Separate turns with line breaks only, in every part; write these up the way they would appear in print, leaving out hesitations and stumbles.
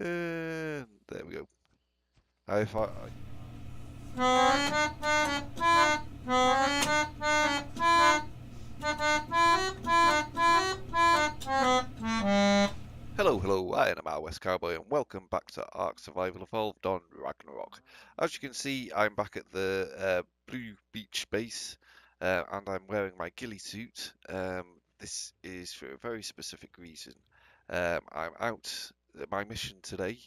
And there we go. If I, Hello, hello, I am MildWestCowboy and welcome back to Ark Survival Evolved on Ragnarok. As you can see, I'm back at the Blue Beach base and I'm wearing my ghillie suit. This is for a very specific reason. I'm out, my mission today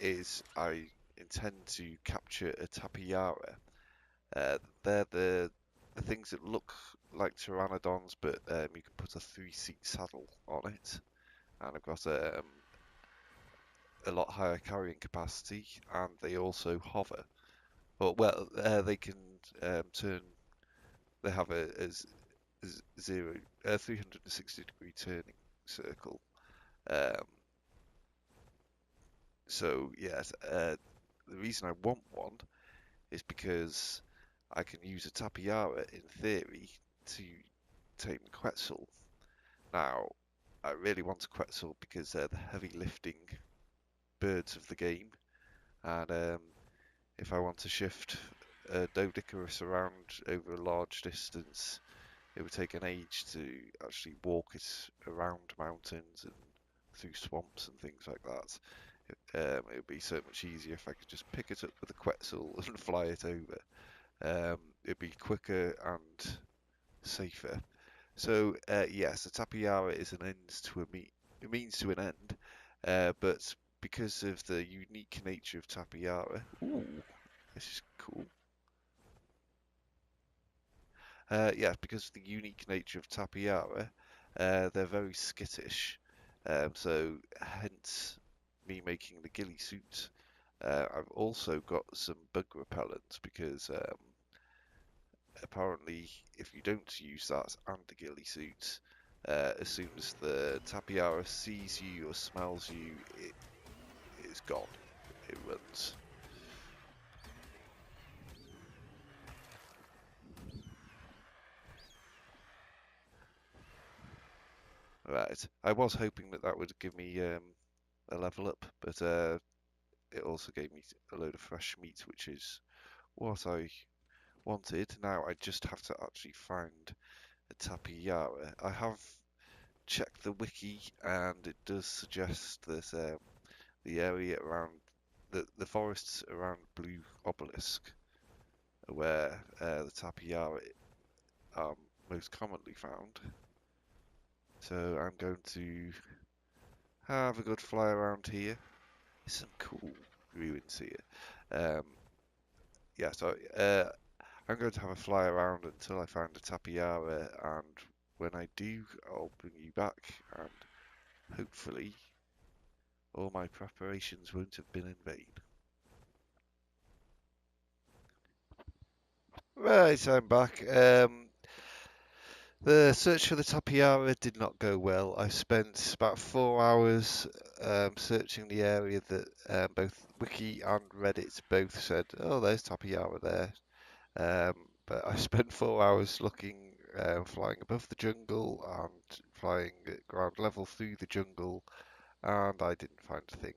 is I intend to capture a Tapejara. They're the things that look like pteranodons, but you can put a three-seat saddle on it. And I've got a lot higher carrying capacity, and they also hover. They can turn. They have a zero, 360-degree turning circle. Um, so yes, the reason I want one is because I can use a Tapejara in theory to tame Quetzal. Now, I really want a Quetzal because they're the heavy lifting birds of the game, and if I want to shift a Doedicurus around over a large distance, it would take an age to actually walk it around mountains and through swamps and things like that. It would be so much easier if I could just pick it up with a Quetzal and fly it over. It'd be quicker and safer. So yes, a Tapejara is an ends to a means to an end, but because of the unique nature of Tapejara, ooh, this is cool. Yeah, because of the unique nature of Tapejara, they're very skittish. So hence me making the ghillie suit. I've also got some bug repellent because apparently if you don't use that and the ghillie suit, as soon as the Tapejara sees you or smells you, it is gone. It runs. Right. I was hoping that that would give me a level up, but it also gave me a load of fresh meat, which is what I wanted. Now I just have to actually find a Tapejara. I have checked the wiki, and it does suggest that the area around the forests around Blue Obelisk are where the Tapejara are most commonly found. So I'm going to have a good fly around here. There's some cool ruins here. Um, yeah, so I'm going to have a fly around until I find a Tapejara, and when I do, I'll bring you back, and hopefully all my preparations won't have been in vain. Right, I'm back. The search for the Tapejara did not go well. I spent about 4 hours searching the area that both Wiki and Reddit both said, oh, there's Tapejara there. But I spent 4 hours looking, flying above the jungle and flying at ground level through the jungle, and I didn't find a thing.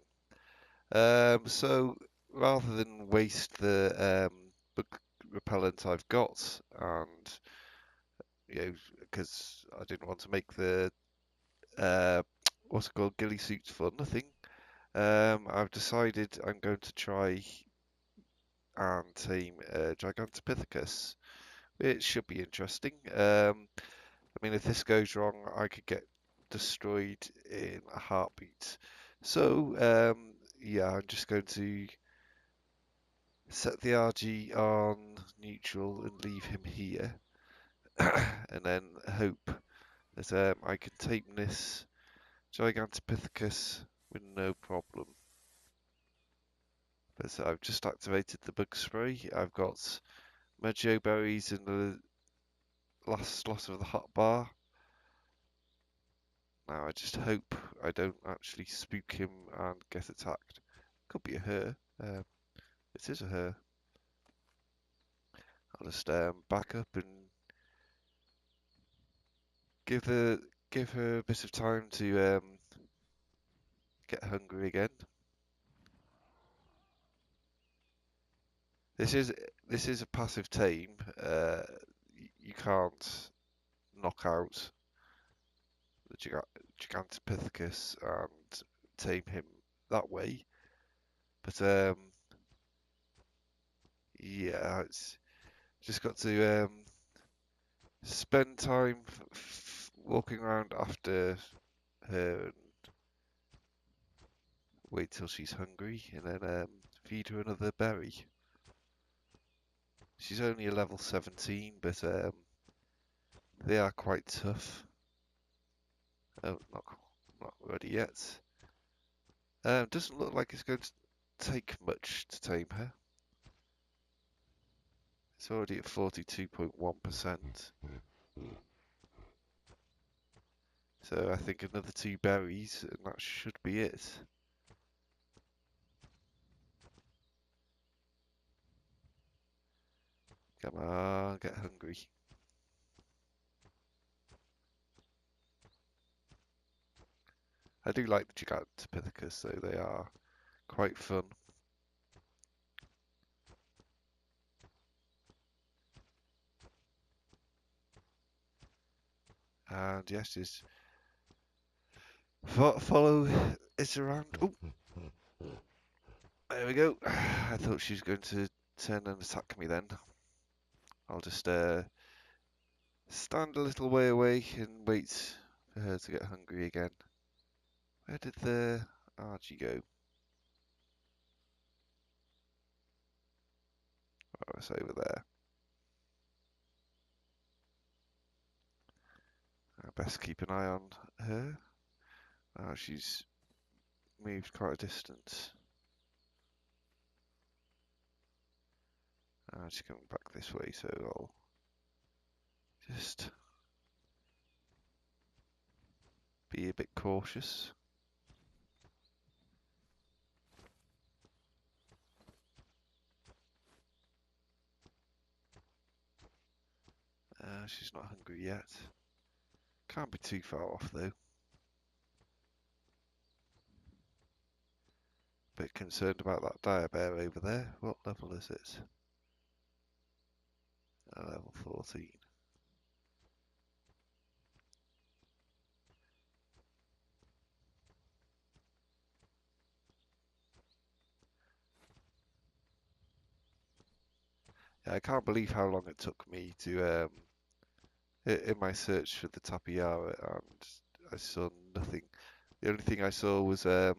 So rather than waste the bug repellent I've got, and because I didn't want to make the uh, what's it called, ghillie suits for nothing, I've decided I'm going to try and tame Gigantopithecus. It should be interesting. I mean, if this goes wrong, I could get destroyed in a heartbeat. So, yeah, I'm just going to set the RG on neutral and leave him here, and then hope that I can tame this Gigantopithecus with no problem. But so I've just activated the bug spray. I've got Mojo berries in the last slot of the hot bar. Now I just hope I don't actually spook him and get attacked. Could be a her. It is a her. I'll just back up and give her give her a bit of time to get hungry again. This is a passive tame. You can't knock out the Gigantopithecus and tame him that way. But yeah, it's just got to spend time walking around after her and wait till she's hungry, and then feed her another berry. She's only a level 17, but they are quite tough. Oh, not ready yet. Doesn't look like it's going to take much to tame her. It's already at 42.1%. So I think another 2 berries, and that should be it. Come on, get hungry. I do like the Gigantopithecus, so they are quite fun. And yes, just follow it around. Oh, there we go. I thought she was going to turn and attack me then. I'll just stand a little way away and wait for her to get hungry again. Where did the Archie go? Oh, it's over there. I best keep an eye on her. Oh, she's moved quite a distance. She's coming back this way, so I'll just be a bit cautious. She's not hungry yet. Can't be too far off though. Bit concerned about that dire bear over there. What level is it? Level 14. Yeah, I can't believe how long it took me to in my search for the Tapejara, and I saw nothing. The only thing I saw was Pteranodon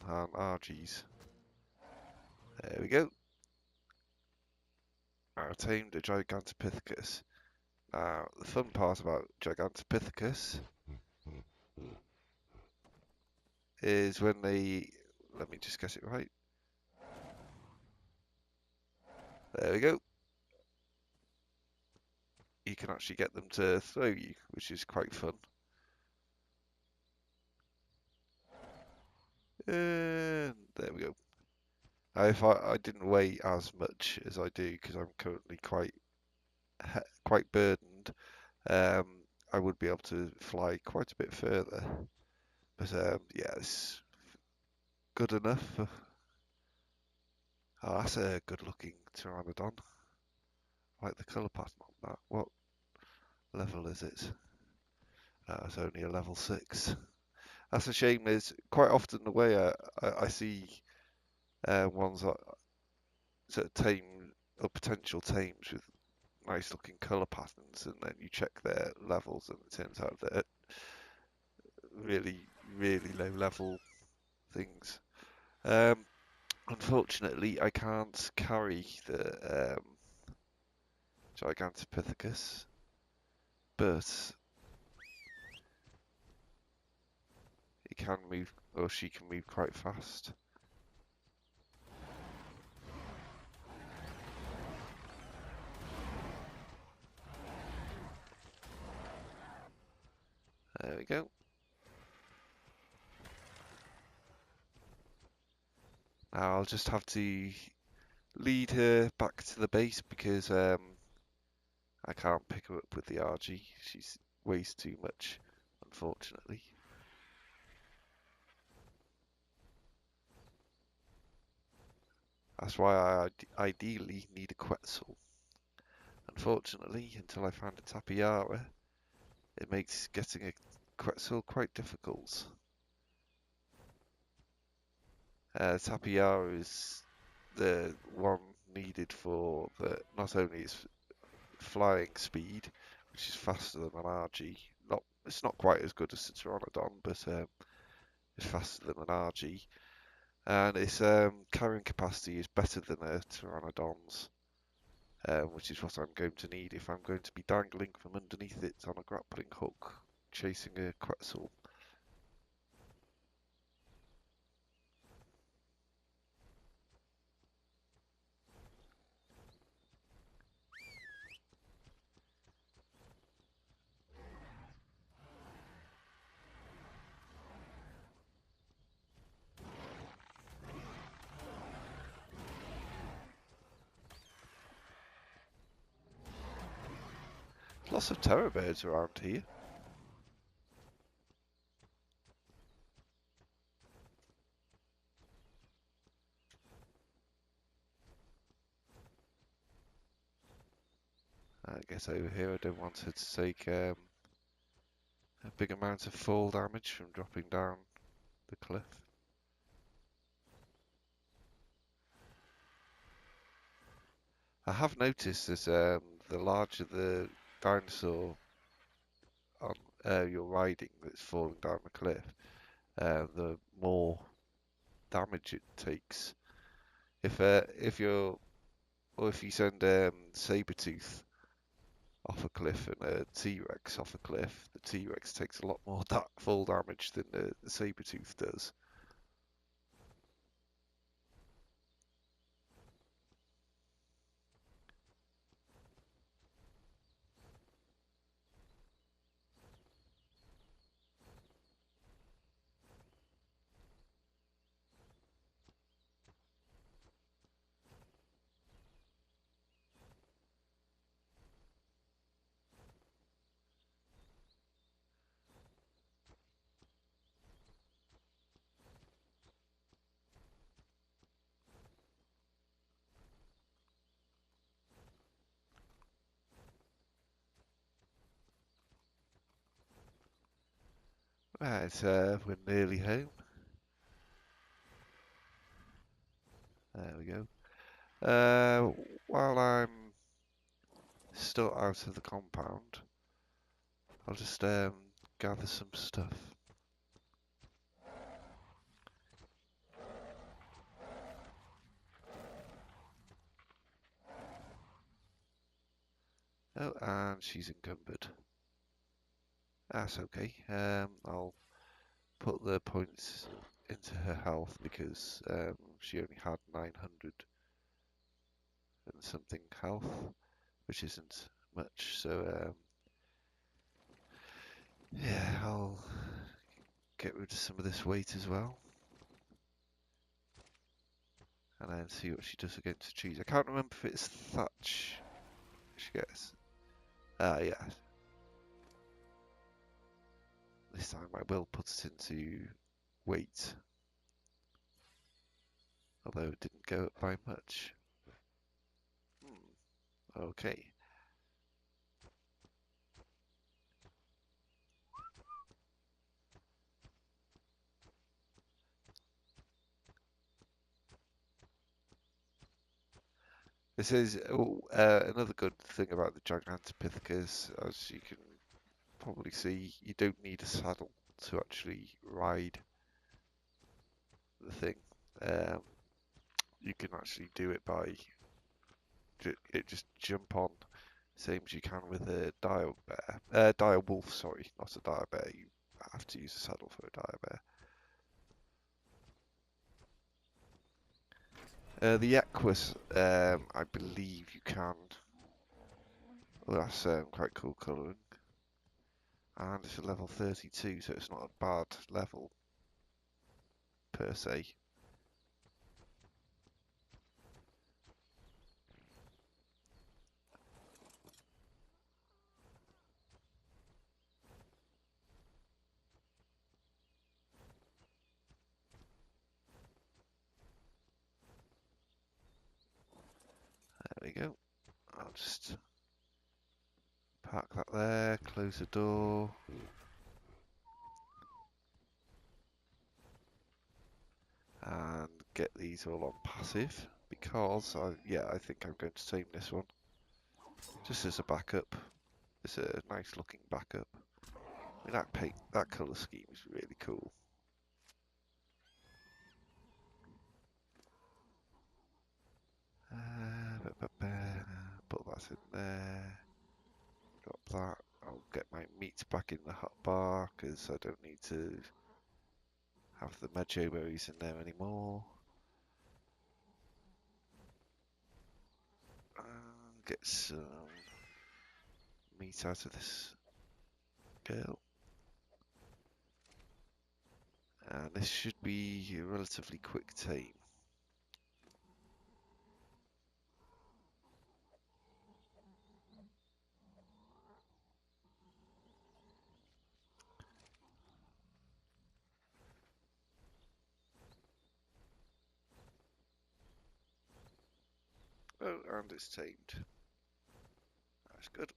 and Argies. There we go. I tamed a Gigantopithecus. Now, the fun part about Gigantopithecus is when they... Let me just guess it right. There we go. You can actually get them to throw you, which is quite fun. And there we go. Now, if I didn't weigh as much as I do, because I'm currently quite burdened, I would be able to fly quite a bit further. But yeah, it's good enough. Oh, that's a good-looking Pteranodon. I like the colour pattern on that. What level is it? It's only a level 6. That's a shame. There's quite often the way I see ones that are tame or potential tames with nice looking colour patterns, and then you check their levels, and it turns out they're really, really low level things. Unfortunately, I can't carry the Gigantopithecus, but he can move, or she can move quite fast. There we go. Now I'll just have to lead her back to the base because I can't pick her up with the RG. She weighs too much, unfortunately. That's why I ideally need a Quetzal. Unfortunately, until I found a Tapejara, it makes getting a Quetzal quite difficult. Tapejara is the one needed for not only its flying speed, which is faster than an RG. It's not quite as good as the Pteranodon, but it's faster than an RG. And its carrying capacity is better than a Pteranodon's, which is what I'm going to need if I'm going to be dangling from underneath it on a grappling hook, chasing a Quetzal. Lots of terror birds around here. I guess over here I don't want her to take a big amount of fall damage from dropping down the cliff. I have noticed that the larger the dinosaur on you're riding that's falling down the cliff, the more damage it takes. If you send Sabertooth off a cliff and a T-Rex off a cliff, the T-Rex takes a lot more fall damage than the Sabertooth does. Right, we're nearly home. There we go. While I'm still out of the compound, I'll just gather some stuff. Oh, and she's encumbered. That's okay. I'll put the points into her health because she only had 900 and something health, which isn't much. So yeah, I'll get rid of some of this weight as well, and then see what she does against trees. I can't remember if it's thatch she gets. Yeah. This time I will put it into weight, although it didn't go up by much. Okay. This is another good thing about the Gigantopithecus, as you can probably see, you don't need a saddle to actually ride the thing. You can actually do it by just jump on, same as you can with a dire bear, dire wolf. Sorry, not a dire bear. You have to use a saddle for a dire bear. The Equus, I believe you can. Well, that's quite cool colouring. And it's a level 32, so it's not a bad level per se. just park that there, close the door. And get these all on passive because I think I'm going to tame this one just as a backup. It's a nice looking backup. I mean, that colour scheme is really cool. Put that in there. Drop that. I'll get my meat back in the hot bar because I don't need to have the mejo berries in there anymore. And get some meat out of this girl. And this should be a relatively quick tame. Oh, and it's tamed. That's good.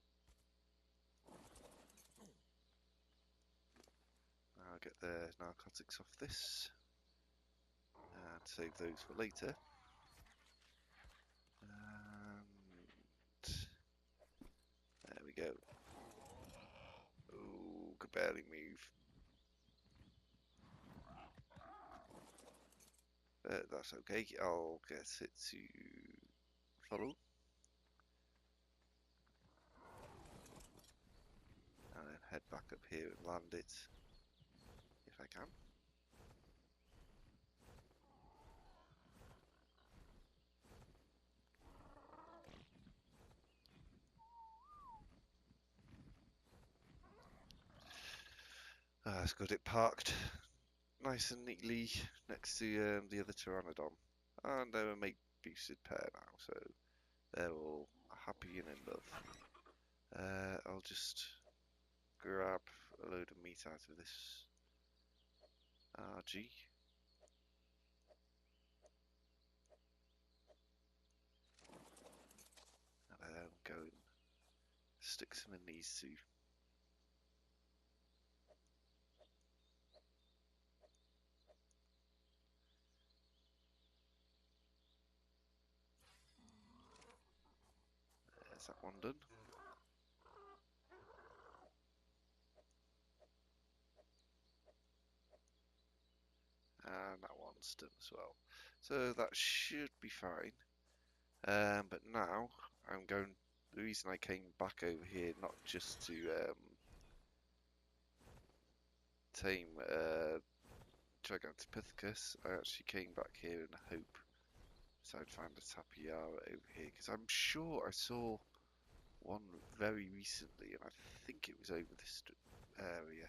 I'll get the narcotics off this and save those for later. And there we go. Oh, could barely move. That's okay. I'll get it to follow. And then head back up here and land it if I can. That's good. It parked nice and neatly next to the other pteranodon, and they're a mate boosted pair now, so they're all happy and in love. I'll just grab a load of meat out of this RG. And then go and stick some in these two. There's that one done. And that one's done as well. So that should be fine. But now I'm going. The reason I came back over here, not just to tame Gigantopithecus, I actually came back here in the hope so I'd find a Tapejara over here, because I'm sure I saw one very recently, and I think it was over this area.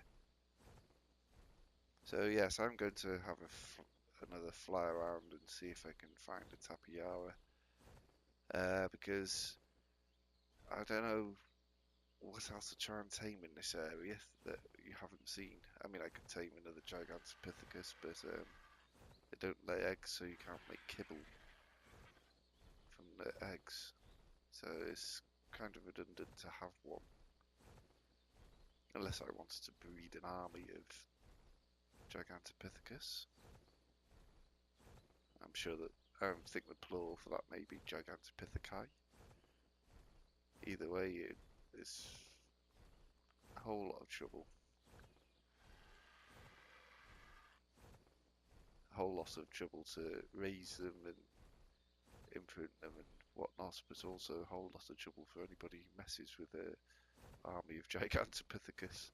So yes, I'm going to have another fly around and see if I can find a Tapejara, because I don't know what else to try and tame in this area that you haven't seen. I mean, I could tame another Gigantopithecus, but they don't lay eggs, so you can't make kibble from the eggs. So it's kind of redundant to have one, unless I wanted to breed an army of Gigantopithecus. I'm sure that I think the plural for that may be Gigantopithecae. Either way, it's a whole lot of trouble. A whole lot of trouble to raise them and imprint them and whatnot, but also a whole lot of trouble for anybody who messes with an army of Gigantopithecus.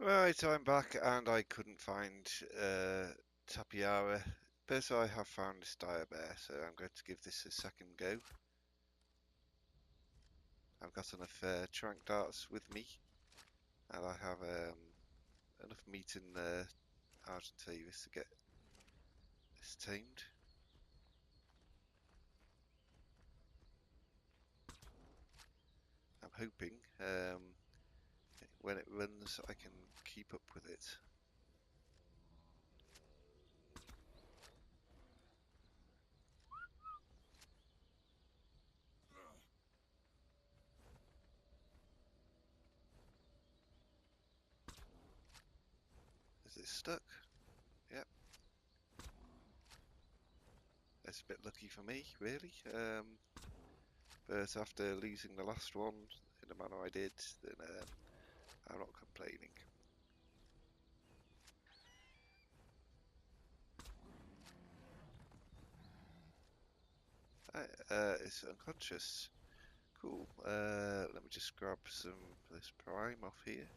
Right, I'm back and I couldn't find Tapejara, but I have found this dire bear, so I'm going to give this a second go. I've got enough trank darts with me, and I have enough meat in the Argentavis to get this tamed. I'm hoping when it runs I can keep up with it. Is it stuck? Yep. It's a bit lucky for me, really. But after losing the last one in the manner I did, then I'm not complaining. It's unconscious. Cool. Let me just grab some of this prime off here.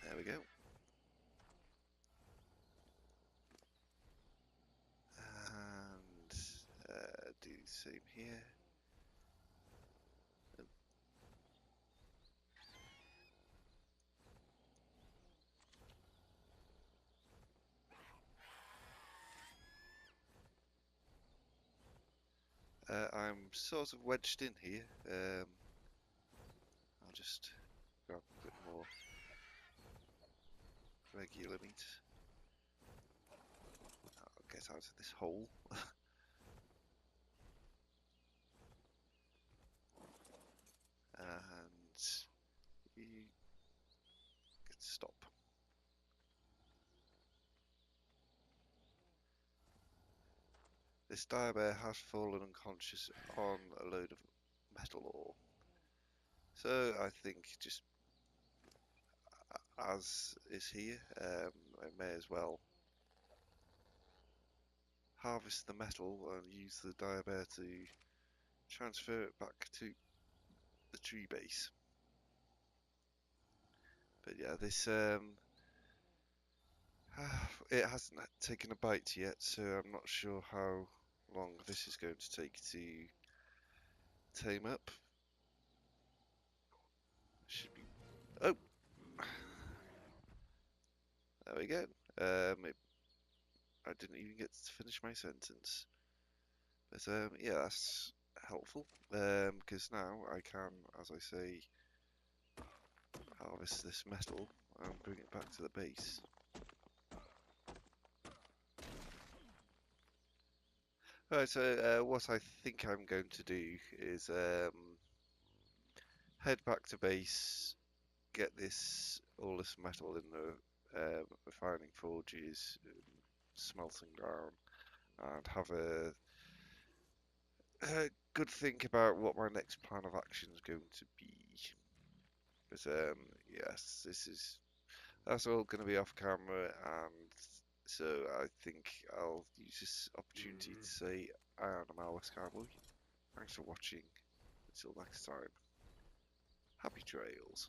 There we go. And do the same here. I'm sort of wedged in here. I'll just grab a bit more regular meat. I'll get out of this hole. And you can stop. This dire bear has fallen unconscious on a load of metal ore. So I think just as is here, I may as well harvest the metal and use the dire bear to transfer it back to the tree base. But yeah, this it hasn't taken a bite yet, so I'm not sure how long this is going to take to tame up. Should be. Oh, there we go. I didn't even get to finish my sentence. But yeah, that's helpful because now I can, as I say, harvest this metal and bring it back to the base. Right, so what I think I'm going to do is head back to base, get all this metal in the refining forges, smelting down, and have a good think about what my next plan of action is going to be. But yes, that's all going to be off camera, and so I think I'll use this opportunity to say I am a MildWestCowboy. Thanks for watching. Until next time, happy trails.